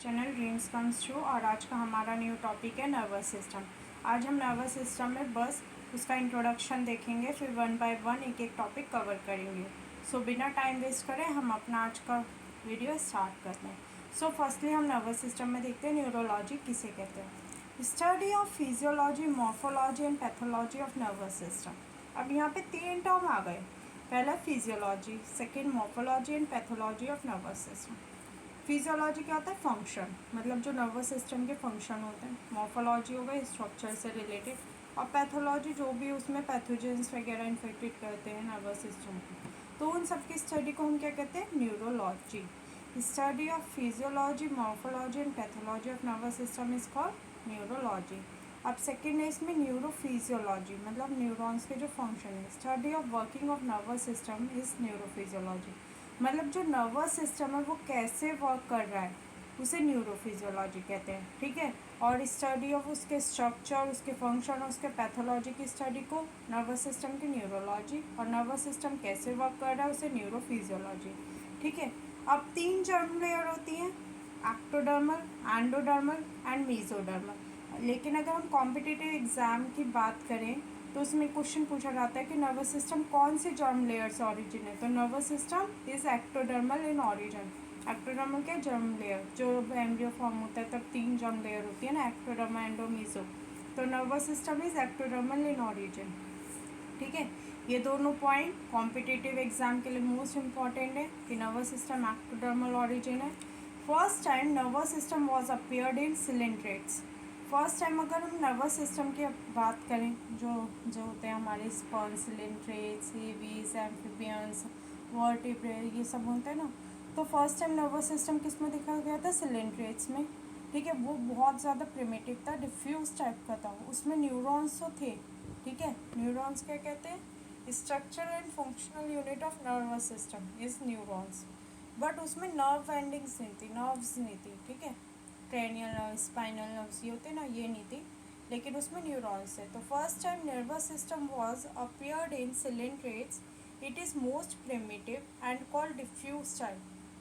Channel dreams comes true. और आज का हमारा न्यू टॉपिक है नर्वस सिस्टम। आज हम नर्वस सिस्टम में बस उसका इंट्रोडक्शन देखेंगे, फिर वन बाय वन एक एक टॉपिक कवर करेंगे। सो बिना टाइम वेस्ट करें हम अपना आज का वीडियो स्टार्ट करते हैं। सो फर्स्टली हम नर्वस सिस्टम में देखते हैं न्यूरोलॉजी किसे कहते हैं। Study of physiology, morphology and pathology of nervous system. अब यहाँ पे 3 टर्म आ गए। पहला physiology, second morphology and pathology of nervous system. Physiology क्या होता है? फंक्शन, मतलब जो नर्वस सिस्टम के फंक्शन होते हैं। मॉर्फोलॉजी हो गई स्ट्रक्चर से रिलेटेड, और पैथोलॉजी जो भी उसमें पैथोजेंस वगैरह इन्फेक्टेड करते हैं नर्वस सिस्टम को, तो उन सब की स्टडी को हम क्या कहते हैं? Neurology. Study of physiology, morphology and pathology of nervous system is called neurology. अब सेकेंड है इसमें न्यूरोफिजियोलॉजी, मतलब न्यूरॉन्स के जो फंक्शन है। Study of working of nervous system is neurophysiology, मतलब जो नर्वस सिस्टम है वो कैसे वर्क कर रहा है उसे न्यूरोफिजियोलॉजी कहते हैं। ठीक है, और स्टडी ऑफ उसके स्ट्रक्चर, उसके फंक्शन, उसके पैथोलॉजी की स्टडी को नर्वस सिस्टम की न्यूरोलॉजी, और नर्वस सिस्टम कैसे वर्क कर रहा है उसे न्यूरोफिजियोलॉजी। ठीक है, अब 3 जर्म लेयर होती हैं, एक्टोडर्मल, एंडोडर्मल एंड मेसोडर्मल। लेकिन अगर हम कॉम्पिटिटिव एग्जाम की बात करें तो उसमें क्वेश्चन पूछा जाता है कि नर्वस सिस्टम कौन से जर्म लेयर से ऑरिजिन है, तो nervous system is ectodermal in origin. Ectodermal क्या? Germ layer. जो एम्ब्रियो फॉर्म होता है तब 3 जर्म लेयर होती है ना, एक्टोडर्मा, एंडो, मेसो। तो nervous system is ectodermal in origin. ठीक है, ये दोनों पॉइंट कॉम्पिटिटिव एग्जाम के लिए मोस्ट इंपॉर्टेंट है कि नर्वस सिस्टम एक्टोडर्मल ऑरिजिन है। First time nervous system was appeared in coelenterates. First time अगर हम नर्वस सिस्टम की बात करें, जो जो होते हैं हमारे sperm, coelenterates, aves, amphibians, vertebrate, ये सब होते हैं ना, तो फर्स्ट टाइम नर्वस सिस्टम किस में देखा गया था? सिलेंट्रेट्स में। ठीक है, वो बहुत ज़्यादा प्रिमिटिव था, डिफ्यूज टाइप का था, उसमें न्यूरॉन्स तो थे। ठीक है, न्यूरॉन्स क्या कहते हैं? Structure and functional unit of nervous system is neurons. But उसमें नर्व एंडिंग्स नहीं थी, नर्व्स नहीं थी। ठीक है, क्रेनियल नर्व, स्पाइनल नर्व्स ये होते ना, ये नहीं थी, लेकिन उसमें न्यूरॉन्स है। तो first time nervous system was appeared in coelenterates. It is most primitive and called diffuse type.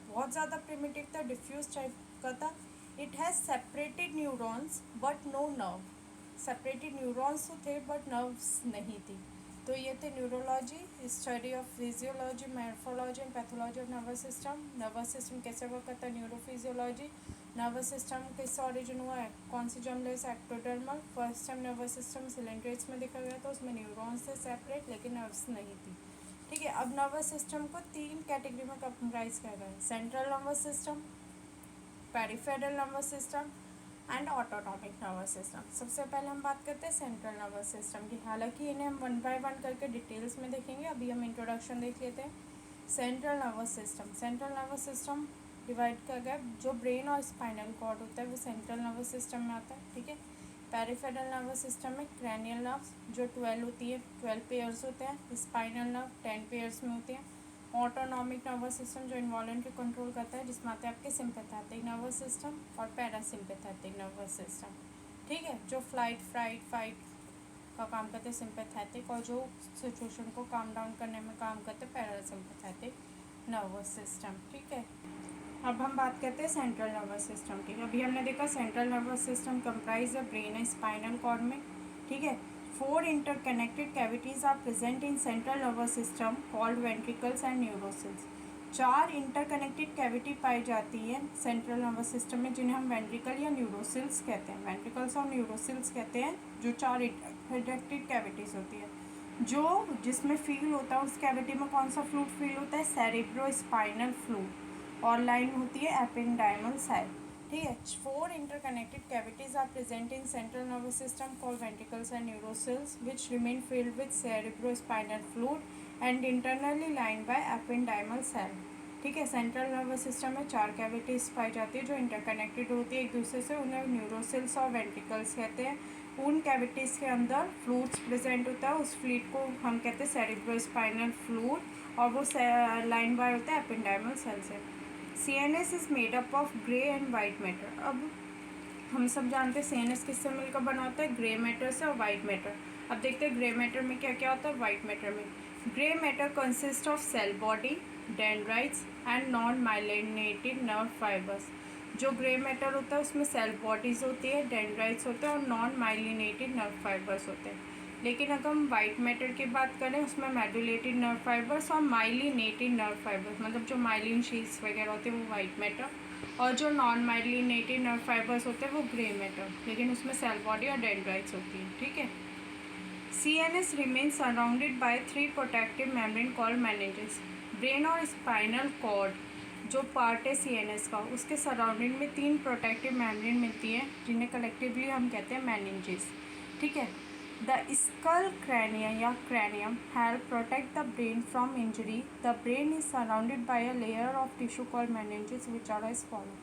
बहुत ज़्यादा प्रिमिटिव था, डिफ्यूज टाइप का था। It has separated neurons but no nerve. Separated neurons तो थे बट नर्व्स नहीं थी। तो ये थे neurology, study of physiology, morphology and pathology of nervous system. Nervous system कैसे वर्क करता है? न्यूरोफिजियोलॉजी। नर्वस सिस्टम किससे ऑरिजिन हुआ है? कौन सी जर्म लेयर से? Ectodermal. First time nervous system coelenterates में देखा गया था, उसमें न्यूरॉन्स से सेपरेट, लेकिन नर्व्स नहीं थी। ठीक है, अब नर्वस सिस्टम को 3 कैटेगरी में कंप्राइज किया गया है: central nervous system, peripheral nervous system and autonomic nervous system. सबसे पहले हम बात करते हैं सेंट्रल नर्वस सिस्टम की। हालांकि इन्हें हम वन बाय वन करके डिटेल्स में देखेंगे, अभी हम इंट्रोडक्शन देख लेते हैं। Central nervous system, central nervous system divide कर गया, जो ब्रेन और स्पाइनल कॉर्ड होता है वो सेंट्रल नर्वस सिस्टम में आता है। ठीक है, पेरिफेरल नर्वस सिस्टम में क्रैनियल नर्व्स जो 12 होती है, 12 पेयर्स होते हैं। स्पाइनल नर्व 10 पेयर्स में होते हैं। ऑटोनॉमिक नर्वस सिस्टम जो इन्वॉलेंट्री कंट्रोल करता है, जिसमें आते हैं आपके सिंपैथेटिक नर्वस सिस्टम और पैरासिम्पैथेटिक नर्वस सिस्टम। ठीक है, जो फ्लाइट, फ्राइट, फाइट का काम करते हैं सिंपैथेटिक, और जो सिचुएशन को काम डाउन करने में काम करते हैं पैरासिम्पैथेटिक नर्वस सिस्टम। ठीक है, अब हम बात करते हैं सेंट्रल नर्वस सिस्टम की। अभी हमने देखा सेंट्रल नर्वस सिस्टम कंप्राइज है ब्रेन है स्पाइनल कॉर्ड में। ठीक है, 4 interconnected cavities are present in central nervous system called ventricles and neurocoels. 4 interconnected cavity पाई जाती है सेंट्रल नर्वस सिस्टम में, जिन्हें हम वेंट्रिकल या न्यूरोसिल्स कहते हैं। वेंट्रिकल्स और न्यूरोसिल्स कहते हैं जो 4 इंटरकनेक्टेड कैविटीज़ होती है, जो जिसमें फील होता है। उस कैविटी में कौन सा फ्लूइड फील होता है? सेरेब्रो स्पाइनल फ्लूइड, और लाइन होती है एपेंडाइमल सेल। ठीक है, 4 interconnected cavities are present in central nervous system called ventricles and neurocoels which remain filled with cerebrospinal fluid and internally line by ependymal cell. ठीक है, central nervous system में 4 cavities पाई जाती है जो इंटरकनेक्टेड होती है एक दूसरे से, उन्हें न्यूरोसिल्स और वेंट्रिकल्स कहते हैं। उन कैविटीज़ के अंदर फ्लूइड्स प्रेजेंट होता है, उस फ्लूइड को हम कहते हैं सेरेब्रोस्पाइनल फ्लूइड, और वो लाइन बाय होता है एपेंडाइमल सेल से। CNS is made up of grey and white matter. अब हम सब जानते हैं CNS किससे मिलकर बना होता है? ग्रे मैटर से और वाइट मैटर। अब देखते हैं ग्रे मैटर में क्या क्या होता है, वाइट मैटर में। Grey matter consist of cell body, dendrites and non myelinated nerve fibres. जो ग्रे मैटर होता है उसमें सेल बॉडीज़ होती है, डेंड्राइट्स होते हैं और नॉन माइलिनेटेड नर्व फाइबर्स होते हैं। लेकिन अगर हम वाइट मैटर की बात करें उसमें मेडुलेटेड नर्व फाइबर्स और माइलिनेटेड नर्व फाइबर्स, मतलब जो माइलिन शीट्स वगैरह होते हैं वो वाइट मैटर, और जो नॉन माइलिनेटेड नर्व फाइबर्स होते हैं वो ग्रे मैटर, लेकिन उसमें सेल बॉडी और डेंड्राइट्स होती है। ठीक है। CNS remains surrounded by three protective membrane called meninges. Brain और स्पाइनल कॉर्ड जो पार्ट है CNS का, उसके सराउंडिंग में तीन प्रोटेक्टिव मेम्ब्रेन मिलती हैं जिन्हें कलेक्टिवली हम कहते हैं meninges। ठीक है। द स्कल cranium या cranium help protect the brain from injury. The brain is surrounded by a layer of tissue called meninges which are as follow.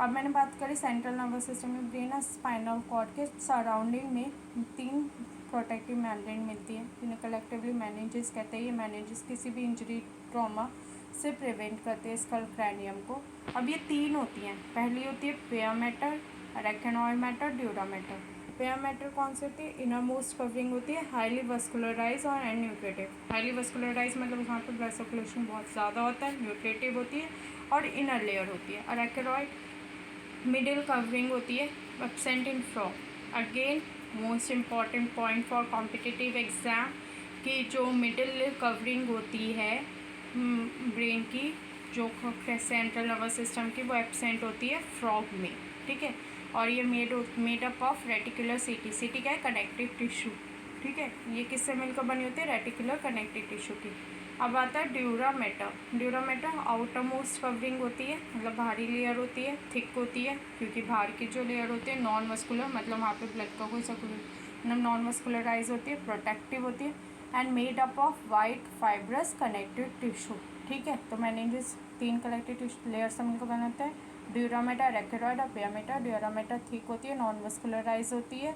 अब मैंने बात करी सेंट्रल नर्वस सिस्टम में ब्रेन और स्पाइनल कॉर्ड के surrounding में तीन प्रोटेक्टिव मेम्ब्रेन मिलती है जिन्हें कलेक्टिवली मेनिंजेस कहते हैं। ये मेनिंजेस किसी भी इंजरी ट्रॉमा से प्रिवेंट करते हैं स्कल क्रैनियम को। अब ये तीन होती हैं, पहली होती है pia mater, arachnoid mater, dura mater. Pia mater कौन सी होती है? इनर मोस्ट कवरिंग होती है, हाईली वस्कुलराइज और एंड न्यूट्रेटिव। हाईली वस्कुलराइज मतलब वहाँ पर ब्लड सर्कुलेशन बहुत ज़्यादा होता है, न्यूट्रेटिव होती है और इनर लेयर होती है। अरेकेनॉइड मिडिल कवरिंग होती है, absent in from. Again most important point for competitive exam कि जो मिडिल कवरिंग होती है ब्रेन की, जो सेंट्रल नर्वस सिस्टम की, वो एब्सेंट होती है फ्रॉग में। ठीक है। और ये मेड अप ऑफ रेटिकुलर सीटी। सीटी क्या है? Connective tissue. ठीक है। ये किससे मिलकर बनी होती है? रेटिकुलर कनेक्टिव टिश्यू की। अब आता है dura mater. Dura matter outer most covering होती है, मतलब बाहरी लेयर होती है, थिक होती है, क्योंकि बाहर की जो लेयर होती है नॉन मस्कुलर, मतलब वहाँ पे ब्लड का कोई मतलब नॉन मस्कुलराइज होती है, प्रोटेक्टिव होती है and made up of white fibrous connective tissue. ठीक है। तो मेनिंजेस तीन कनेक्टिव टिश्यू लेयर से मिलकर बनाते हैं, ड्यूरा मैटर, रेकेरॉइड और pair matter. Dura matter thick होती है, नॉन मस्कुलराइज होती है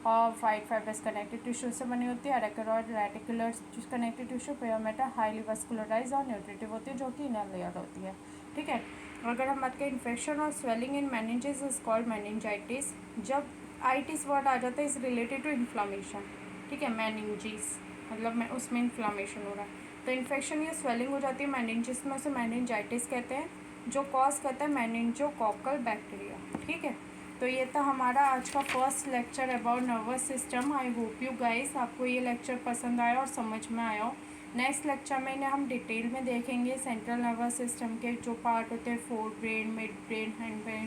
और वाइट फाइब्रस कनेक्टिव टिश्यू से बनी होती है। Arachnoid reticular connective tissue. Pia mater highly vascularise और न्यूट्रेटिव होती है, जो कि इनर लेयर होती है। ठीक है। अगर हम बात करें इन्फेक्शन और swelling in meninges is called meningitis. जब आइटिस वर्ड आ जाता है इज रिलेटेड टू इन्फ्लामेशन। ठीक है। मेनिंजीस मतलब मैं उसमें इन्फ्लामेशन हो रहा है, तो इन्फेक्शन या स्वेलिंग हो जाती है मेनिंजेस में, उसे मेनिंजाइटिस कहते हैं, जो कॉज करता है मेनिंजोकोकल बैक्टीरिया। ठीक है। तो ये था हमारा आज का first lecture about nervous system. I hope you guys आपको ये लेक्चर पसंद आया और समझ में आया हो। नेक्स्ट लेक्चर में इन्हें हम डिटेल में देखेंगे सेंट्रल नर्वस सिस्टम के जो पार्ट होते हैं, fore brain, mid brain, hind brain,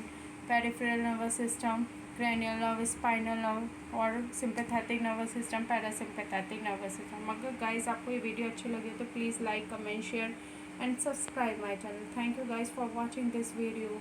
peripheral nervous system, cranial nerve, spinal nerve और sympathetic nervous system, parasympathetic nervous system. अगर गाइस आपको ये वीडियो अच्छी लगी तो please like, comment, share and subscribe my channel. Thank you guys for watching this video.